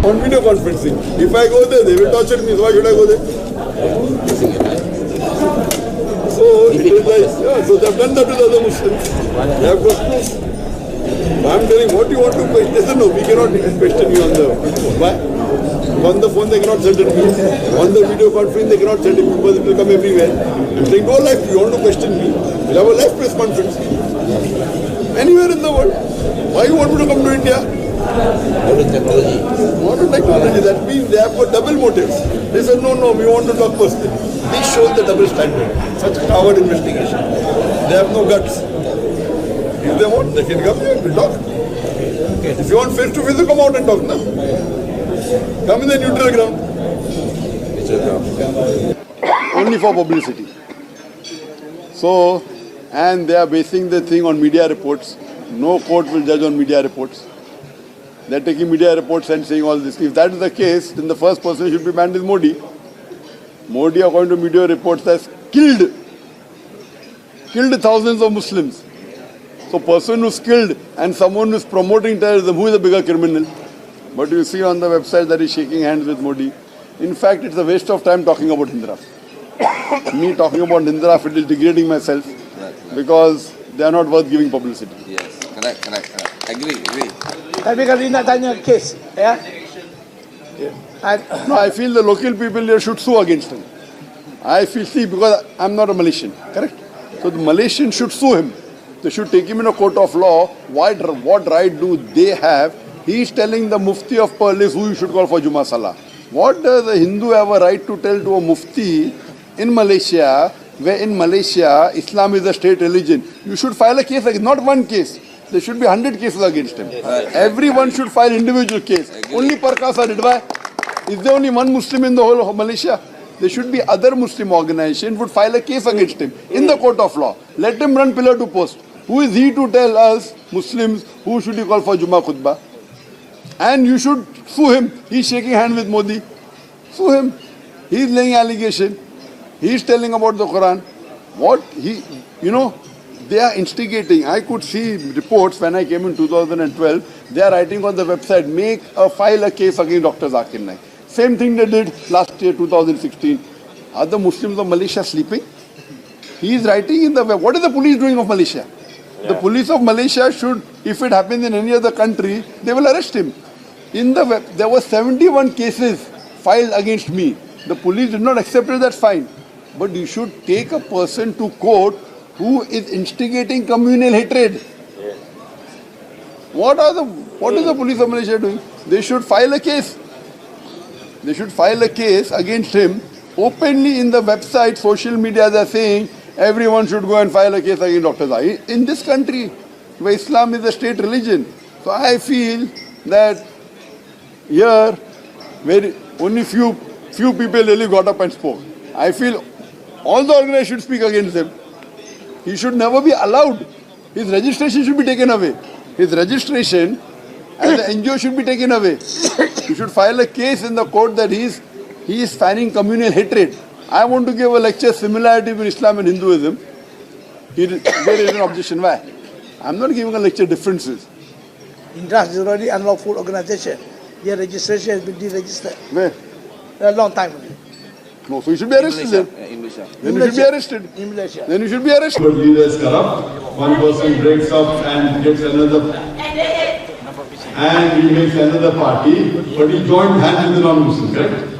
on video conferencing. If I go there, they will torture me. So why should I go there? So it is like, yeah, so they have done that with other Muslims. They have got proof. I am telling what you want to question. They said, no, we cannot question you on the phone. Why? On the phone they cannot send it to me. On the video conference they cannot send it because it will come everywhere. I am saying, go live. You want to question me? We will have a live press conference. Anywhere in the world. Why you want me to come to India? Modern technology. Modern technology. That means they have got double motives. They said, no, we want to talk personally. This shows the double standard. Such a coward investigation. They have no guts. If they want, they can come here and talk. Okay. If you want face to face, come out and talk now. Come in the neutral ground. Only for publicity. So, and they are basing the thing on media reports. No court will judge on media reports. They are taking media reports and saying all this. If that is the case, then the first person should be banned is Modi. Modi, according to media reports, has killed thousands of Muslims. So person who's killed and someone who's promoting terrorism, who is a bigger criminal? But you see on the website that he's shaking hands with Modi. In fact, it's a waste of time talking about Hindraf. Me talking about Hindraf, it is degrading myself because they are not worth giving publicity. Yes, correct. Agree. Tapi kalau nak tanya kes, ya? No, I feel the local people here should sue against him. I feel, see, because I'm not a Malaysian, correct? So the Malaysians should sue him. They should take him in a court of law. What right do they have? He is telling the Mufti of Perlis who you should call for Jummah Salah. What does a Hindu have a right to tell to a Mufti in Malaysia, where in Malaysia Islam is a state religion? You should file a case, not one case. There should be 100 cases against him. Everyone should file individual case. Only Parkasa did. Why? Is there only one Muslim in the whole of Malaysia? There should be other Muslim organizations would file a case against him in the court of law. Let him run pillar to post. Who is he to tell us Muslims who should he call for Jummah Khutbah? And you should sue him. He's shaking hands with Modi. Sue him. He's laying allegation. He's telling about the Quran. They are instigating. I could see reports when I came in 2012. They are writing on the website, file a case against Dr. Zakir Naik. Same thing they did last year, 2016. Are the Muslims of Malaysia sleeping? He is writing in the web. What is the police doing of Malaysia? Yeah. The police of Malaysia should, if it happens in any other country, they will arrest him. In the web, there were 71 cases filed against me. The police did not accept it, that's fine. But you should take a person to court who is instigating communal hatred. Yeah. What is the police of Malaysia doing? They should file a case. They should file a case against him. Openly in the website, social media, they are saying everyone should go and file a case against Dr. Zakir. In this country, where Islam is a state religion. So I feel that here, where only few people really got up and spoke. I feel all the organizations should speak against him. He should never be allowed. His registration should be taken away. His registration and the NGO should be taken away. You should file a case in the court that he is fanning communal hatred. I want to give a lecture similarity between Islam and Hinduism. There is an objection. Why? I'm not giving a lecture differences. Hindraf is already unlawful organization. Their registration has been deregistered. Where? A long time ago. No, so you should be arrested then. In Malaysia. Then you should be arrested. In Malaysia. Then you should be arrested. But leader is corrupt. One person breaks up and gets another, and he makes another party, but he joined hands with the non-Muslims, correct?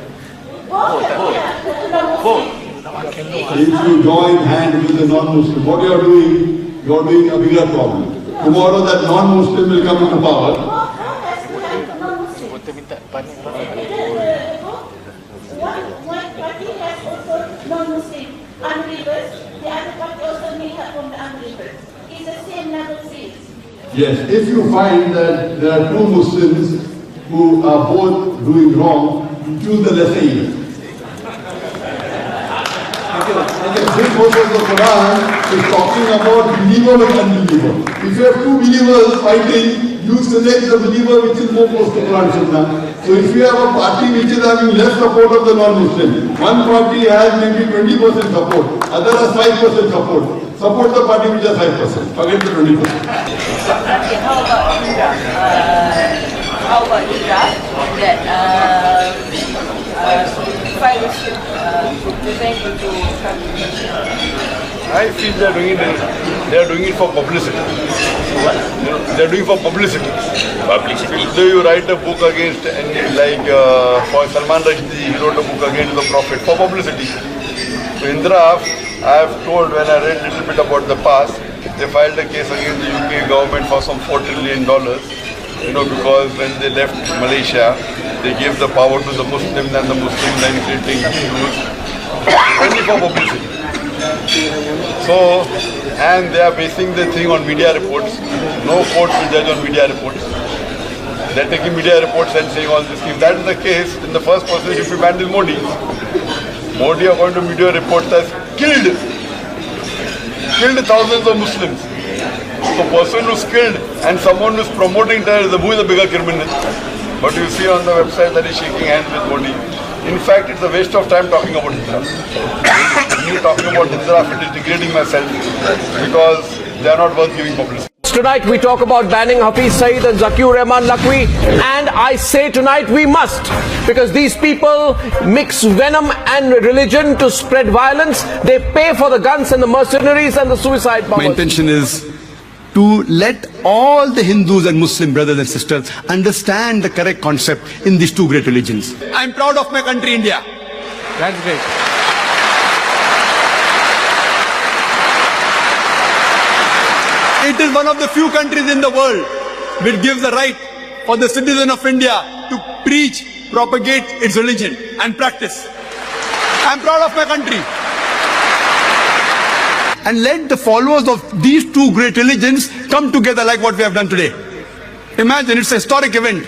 If you join hands with the non-Muslim, what you are doing a bigger problem. Tomorrow that non-Muslim will come into power. One party has also non-Muslim unbelievers. The other party also made up from the unbelievers. It's the same level field. Yes, if you find that there are two Muslims who are both doing wrong, choose the lesser evil. This verse of the Quran is talking about believer and unbeliever. If you have two believers fighting, you select the believer which is more close to Quran Sunnah. So if you have a party which is having less support of the non-Muslim, one party has maybe 20% support, other has 5% support. Support the party which has 5%. Forget the 20%. Okay, how about how about the draft that file to prevent you to come to Malaysia? I feel they are doing it for publicity. They are doing for publicity. So you write a book against, like for Salman Rushdie, he wrote a book against the Prophet for publicity. So in draft, I have told when I read a little bit about the past, they filed a case against the UK government for some $4 trillion. Because when they left Malaysia, they gave the power to the Muslims and the Muslims then creating Hindus only for publicity. So, and they are basing the thing on media reports. No court will judge on media reports. They are taking media reports and saying all this. If that is the case, then the first person should be banned is Modi. Modi, according to media reports, has killed thousands of Muslims. So, person who's killed and someone who's promoting terrorism, who is a bigger criminal? But you see on the website that he's shaking hands with Modi. In fact, it's a waste of time talking about Hindra. Me talking about Hindra, it is degrading myself because they are not worth giving publicity. Tonight we talk about banning Hafiz Saeed and Zakir Naik, and I say tonight we must, because these people mix venom and religion to spread violence. They pay for the guns and the mercenaries and the suicide bombers. My intention is to let all the Hindus and Muslim brothers and sisters understand the correct concept in these two great religions. I'm proud of my country, India. That's great. It is one of the few countries in the world which gives the right for the citizen of India to preach, propagate its religion and practice. I'm proud of my country. And let the followers of these two great religions come together like what we have done today. Imagine, it's a historic event.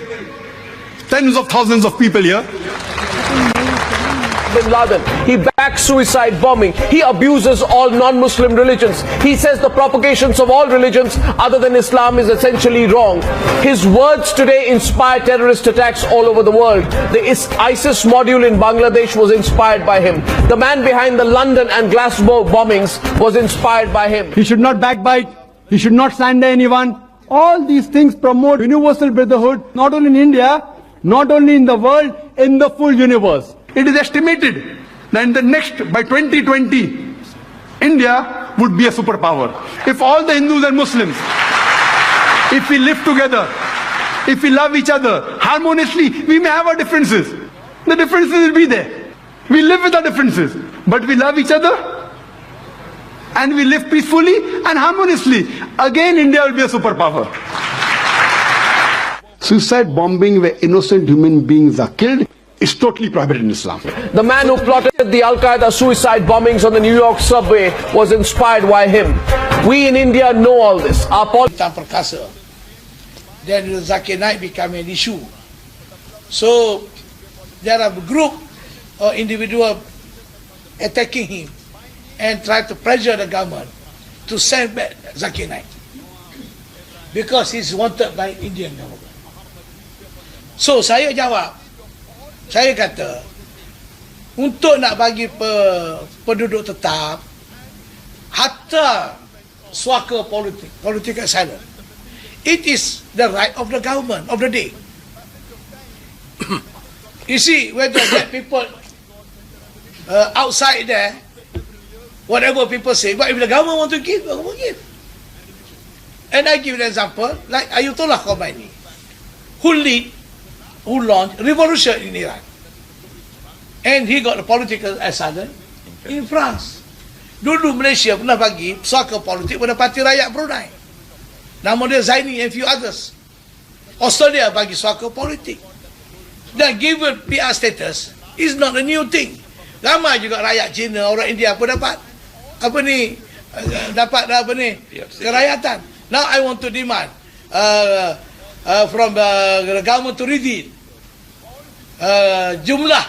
Tens of thousands of people here. Bin Laden. He backs suicide bombing. He abuses all non-Muslim religions. He says the propagations of all religions other than Islam is essentially wrong. His words today inspire terrorist attacks all over the world. The ISIS module in Bangladesh was inspired by him. The man behind the London and Glasgow bombings was inspired by him. He should not backbite. He should not slander anyone. All these things promote universal brotherhood, not only in India, not only in the world, in the full universe. It is estimated that in the next, by 2020, India would be a superpower. If all the Hindus and Muslims, if we live together, if we love each other harmoniously, we may have our differences. The differences will be there. We live with our differences, but we love each other and we live peacefully and harmoniously. Again, India will be a superpower. Suicide bombing where innocent human beings are killed is totally prohibited in Islam. The man who plotted the Al-Qaeda suicide bombings on the New York subway was inspired by him. We in India know all this. Our Perkasa. Then Zakir Naik became an issue. So there are a group or individual attacking him and try to pressure the government to send back Zakir Naik because he's wanted by Indian government. So saya jawab, saya kata, untuk nak bagi penduduk tetap, hatta suaka political asylum, it is the right of the government of the day. You see, whether that people outside there, whatever people say, but if the government want to give, the government give. And I give an example, like Ayatollah Khomeini, who launched revolution in Iran. And he got a political asylum in France. Dulu Malaysia pernah bagi suaka politik pada Parti Rakyat Brunei. Nama dia Zaini and few others. Australia bagi suaka politik. Dan given PR status is not a new thing. Ramai juga rakyat Cina, orang India pun dapat kerakyatan. Now I want to demand from the government to read jumlah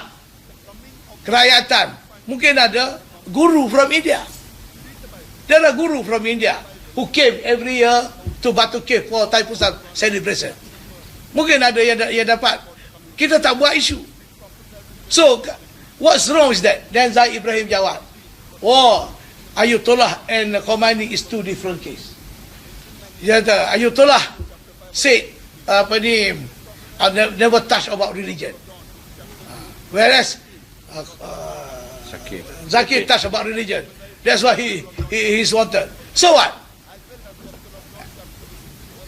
kerakyatan. Mungkin ada guru from India. There are guru from India who came every year to Batu Cave for Thaipusat celebration. Mungkin ada yang dapat. Kita tak buat isu. So what's wrong is that? Then Zaid Ibrahim jawab, oh, Ayatollah and Khomeini is two different case. Ayatollah said never touch about religion. Whereas Zakir touched about religion. That's why he's wanted. So what?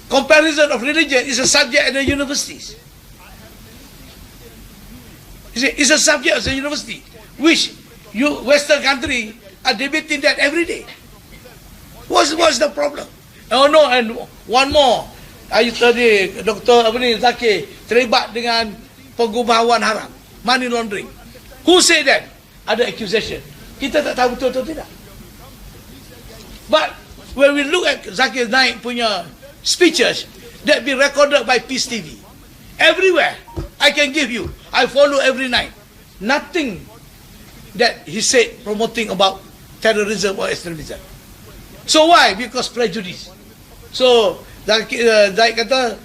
Comparison of religion is a subject at the universities. It's a subject at the university, which Western country are debating that every day. What's the problem? Oh no, and one more. Tadi Dr. Zakir terlibat dengan penggumawan haram, money laundering. Who said that? Ada accusation. Kita tak tahu betul atau tidak. But when we look at Zakir Naik punya speeches that be recorded by Peace TV, everywhere I can give you, I follow every night. Nothing that he said promoting about terrorism or extremism. So why? Because prejudice. So Zakir kata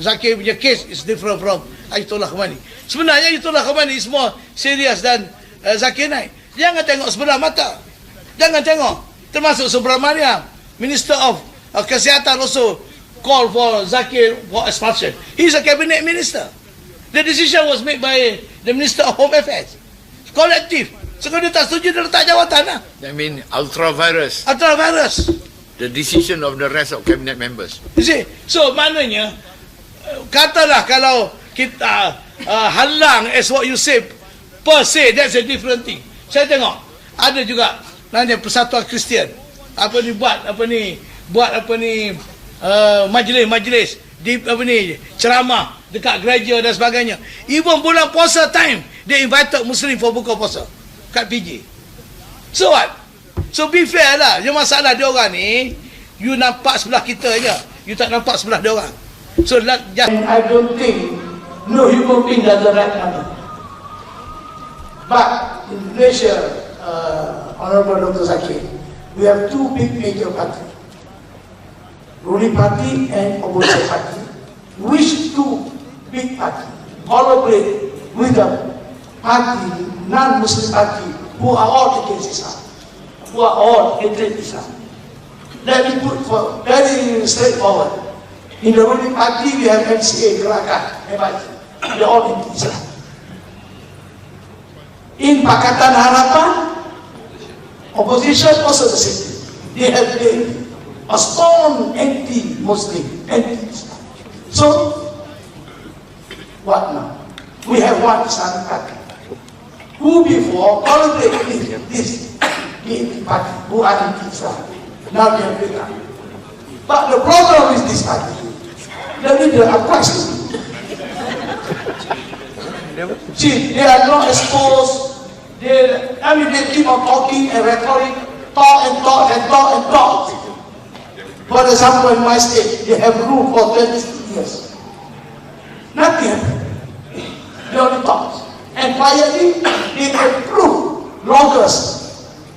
Zakir punya case is different from Ayatollah Khomeini. Sebenarnya Ayatollah Khomeini is more serious than Zakir Naik. Jangan tengok sebelah mata. Jangan tengok. Termasuk Subramaniam, Minister of Kesihatan also called for Zakir for expulsion. He's a cabinet minister. The decision was made by the Minister of Home Affairs. Collective. So kalau dia tak setuju, dia letak jawatan lah. I mean, ultra-virus. Ultra-virus. The decision of the rest of cabinet members. You see? So maknanya, katalah kalau kita halang as what you say, per se, that's a different thing. Saya tengok, ada juga nanya Persatuan Kristian. Buat majlis, ceramah dekat gereja dan sebagainya. Even bulan puasa time, they invited Muslim for buka puasa kat PJ. So what? So be fair lah. Yang masalah dia orang ni, you nampak sebelah kita je, you tak nampak sebelah dia orang. So just, I don't think no human being does the right number. But in Malaysia, Honorable Dr. Zakir, we have two big major parties, ruling party and opposition party. Which two big parties collaborate with the party, non-Muslim party, who are all against Islam, who are all against Islam? Let me put for very straightforward. In the ruling party, we have MCA, Crackdown, they are all against Islam. In Pakatan Harapan, opposition also the same thing. They have a strong anti-Muslim, anti-Islam. So, what now? We have one Islamic party, who before collaborated with this party, who are anti-Islam. Now they have become. But the problem is this party. The leader are quite stupid. See, they are not exposed. They keep on talking and recording, talk. For example, in my state, they have ruled for 20 years. Nothing happened. They only talk. And finally, they approve loggers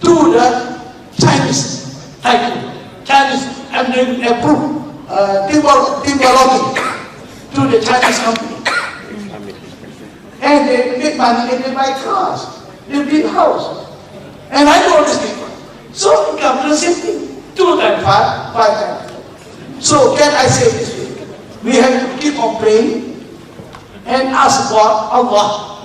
to the Chinese tycoon. And they approve timber logging to the Chinese company. And they make money and they buy cars. They build houses. And I know these people. So it comes to the same thing. 2 times 5, 5 times 4. So can I say this way? We have to keep on praying and ask God, Allah,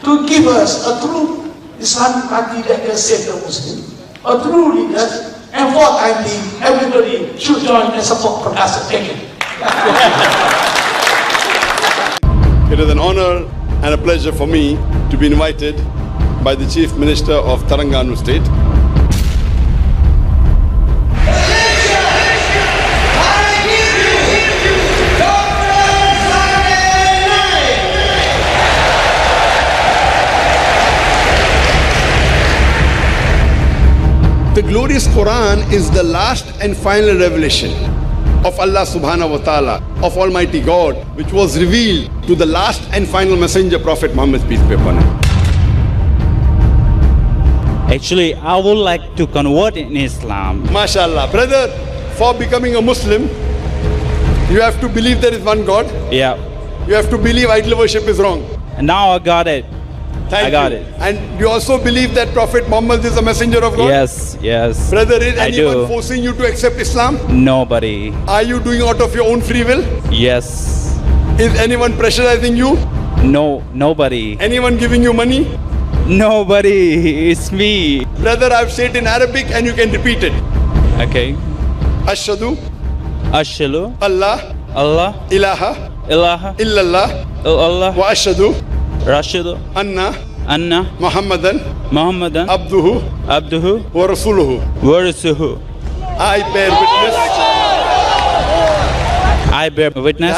to give us a true Islamic party that can save the Muslims. A true leader. And for time being, everybody should join and support Professor. Thank you. It is an honor and a pleasure for me to be invited by the Chief Minister of Telangana State. The glorious Quran is the last and final revelation of Allah subhanahu wa ta'ala, of Almighty God, which was revealed to the last and final messenger, Prophet Muhammad, peace be upon him. Actually, I would like to convert in Islam. MashaAllah. Brother, for becoming a Muslim, you have to believe there is one God. Yeah. You have to believe idol worship is wrong. And now I got it. I got it. And you also believe that Prophet Muhammad is a messenger of God? Yes, yes. Brother, is I anyone do. forcing you to accept Islam? Nobody. Are you doing out of your own free will? Yes. Is anyone pressurizing you? No, nobody. Anyone giving you money? Nobody. It's me. Brother, I've said in Arabic and you can repeat it. Okay. Ashhadu Ashhadu Allah Allah ilaha ilaha illallah illallah wa ashhadu Rashidu anna Anna Muhammadan Muhammadan abduhu Abduhu wa rasuluhu. wa Rasuluhu. I bear witness I bear witness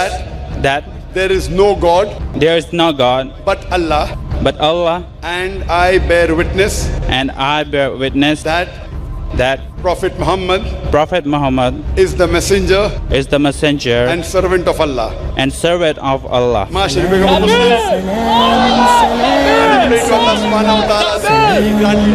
that there is no God there is no God but Allah, but Allah, and I bear witness and I bear witness that Prophet Muhammad Prophet Muhammad is the messenger is the messenger and servant of Allah. and servant of Allah. Mashallah, become a Muslim. And I pray to Allah subhanahu wa ta'ala that He grant you